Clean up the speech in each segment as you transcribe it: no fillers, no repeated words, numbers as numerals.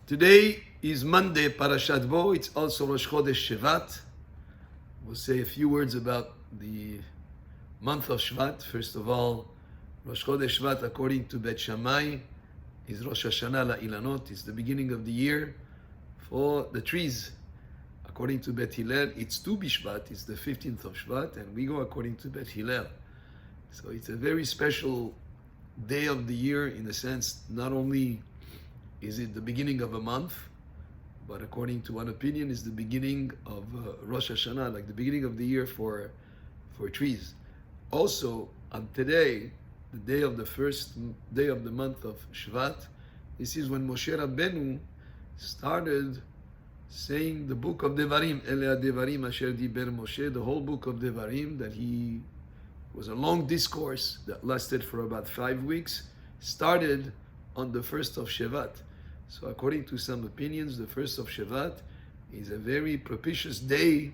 Today is Monday, Parashat Bo. It's also Rosh Chodesh Shevat. We'll say a few words about the month of Shevat. First of all, Rosh Chodesh Shevat, according to Bet Shammai, is Rosh Hashanah La'ilanot. It's the beginning of the year for the trees. According to Bet Hillel, it's Tu Bishvat. It's the 15th of Shvat, and we go according to Bet Hillel. So it's a very special day of the year in the sense, not only is it the beginning of a month, but according to one opinion, is the beginning of Rosh Hashanah, like the beginning of the year for trees. Also, on today, the day of the first day of the month of Shevat, this is when Moshe Rabbeinu started saying the book of Devarim, Ele Devarim Asher Diber Moshe, the whole book of Devarim, that he was a long discourse that lasted for about 5 weeks, started on the first of Shevat. So according to some opinions, the first of Shevat is a very propitious day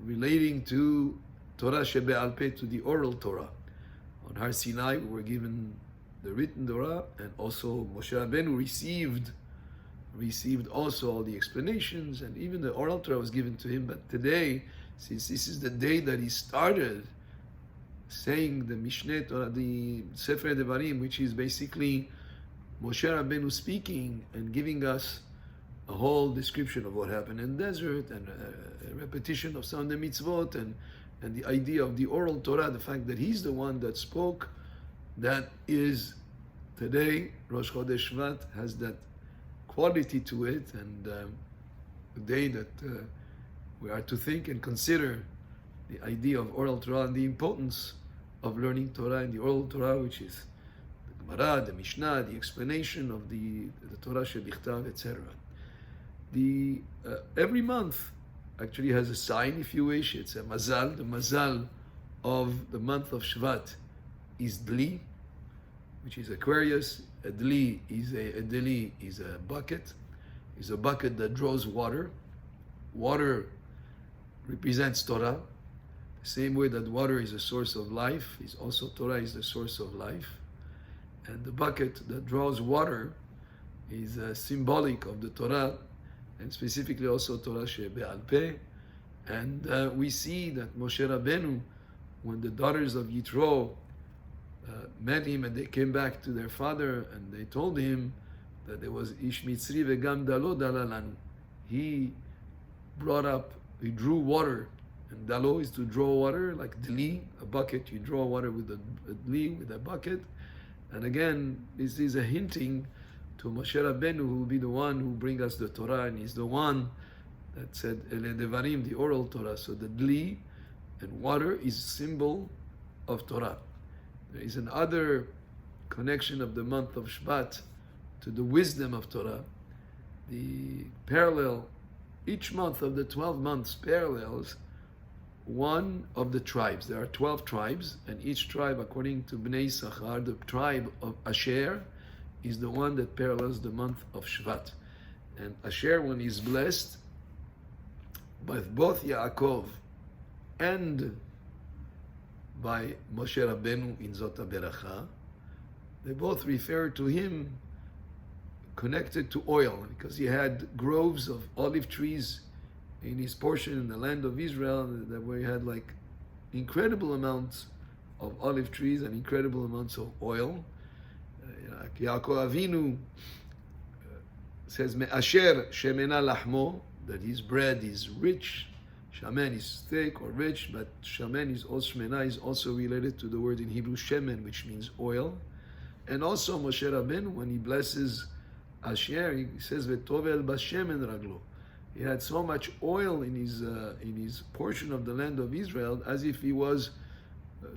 relating to Torah Shebe'al Peh, to the oral Torah. On Har Sinai, we were given the written Torah, and also Moshe Rabbeinu received also all the explanations, and even the oral Torah was given to him. But today, since this is the day that he started saying the Mishneh Torah, the Sefer Devarim, which is basically Moshe Rabbeinu speaking and giving us a whole description of what happened in the desert, and a repetition of some of the mitzvot, and the idea of the oral Torah, the fact that he's the one that spoke, that is today, Rosh Chodesh Shvat has that quality to it, and a day that we are to think and consider the idea of oral Torah and the importance of learning Torah and the oral Torah, which is Gemara, the Mishnah, the explanation of the Torah Shebichtav, etc. Every month actually has a sign, if you wish. It's a mazal. The mazal of the month of Shvat is Dli, which is Aquarius. A Dli is a bucket. Is a bucket that draws water. Water represents Torah. The same way that water is a source of life, is also Torah is the source of life. And the bucket that draws water is symbolic of the Torah, and specifically also Torah Shebe'al Peh. And we see that Moshe Rabbeinu, when the daughters of Yitro met him and they came back to their father and they told him that there was Ish Mitzri vegam dalo dalalanu. He drew water, and dalo is to draw water, like dli, a bucket. You draw water with a dli, with a bucket. And again, this is a hinting to Moshe Rabbeinu, who will be the one who bring us the Torah, and he's the one that said Ele Devarim, the oral Torah. So the dli and water is symbol of Torah. There is another connection of the month of Shvat to the wisdom of Torah. The parallel, each month of the 12 months parallels one of the tribes. There are 12 tribes, and each tribe, according to Bnei Sachar, the tribe of Asher, is the one that parallels the month of Shvat. And Asher, when he's blessed by both Yaakov and by Moshe Rabbeinu in Zot HaBeracha, they both refer to him connected to oil, because he had groves of olive trees in his portion in the land of Israel, where he had like incredible amounts of olive trees and incredible amounts of oil. Yaakov Avinu says, "Me'asher shemena lahmo," that his bread is rich. Shamen is thick or rich, but shamen is also, shmena is also related to the word in Hebrew shemen, which means oil. And also Moshe Rabbeinu, when he blesses Asher, he says, "V'tovel b'shemen raglo." He had so much oil in his portion of the land of Israel, as if he was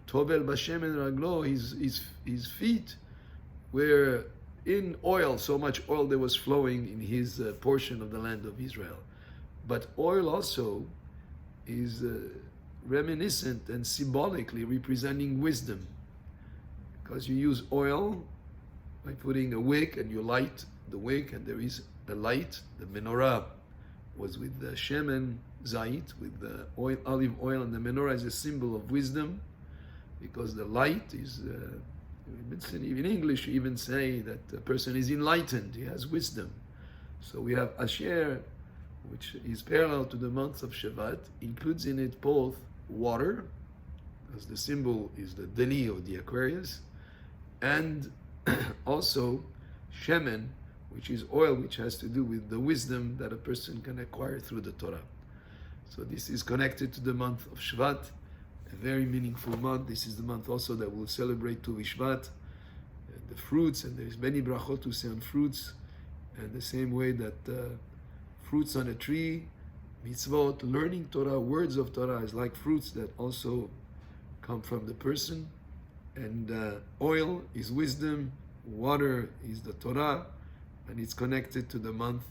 Tovel Bashemen Raglo. His feet were in oil. So much oil there was flowing in his portion of the land of Israel. But oil also is reminiscent and symbolically representing wisdom, because you use oil by putting a wick and you light the wick, and there is the light, the menorah was with the shemen zait, with the oil, olive oil, and the menorah is a symbol of wisdom, because the light is, even in English, you even say that a person is enlightened, he has wisdom. So we have Asher, which is parallel to the month of Shevat, includes in it both water, as the symbol is the Deli or the Aquarius, and also Shemen, which is oil, which has to do with the wisdom that a person can acquire through the Torah. So this is connected to the month of Shvat, a very meaningful month. This is the month also that we'll celebrate Tu B'Shvat, the fruits, and there's many brachot to say on fruits, and the same way that fruits on a tree, mitzvot, learning Torah, words of Torah is like fruits that also come from the person, and oil is wisdom, water is the Torah, and it's connected to the month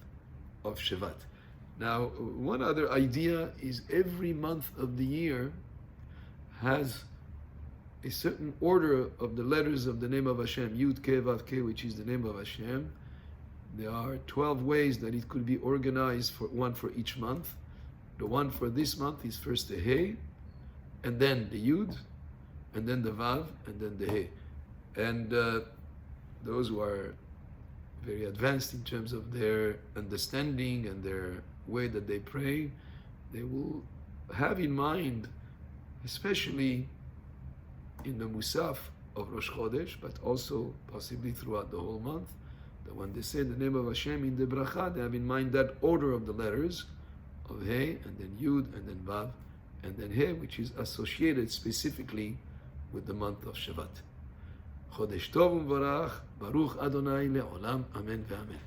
of Shevat. Now, one other idea is every month of the year has a certain order of the letters of the name of Hashem, Yud Ke Vav Ke, which is the name of Hashem. There are 12 ways that it could be organized, for one for each month. The one for this month is first the He, and then the Yud, and then the Vav, and then the He. And those who are very advanced in terms of their understanding and their way that they pray, they will have in mind, especially in the Musaf of Rosh Chodesh, but also possibly throughout the whole month, that when they say the name of Hashem in the bracha, they have in mind that order of the letters of He, and then Yud, and then Vav, and then He, which is associated specifically with the month of Shevat. Chodesh Tov U'Mvarach, Baruch Adonai Le'olam, Amen ve'Amen.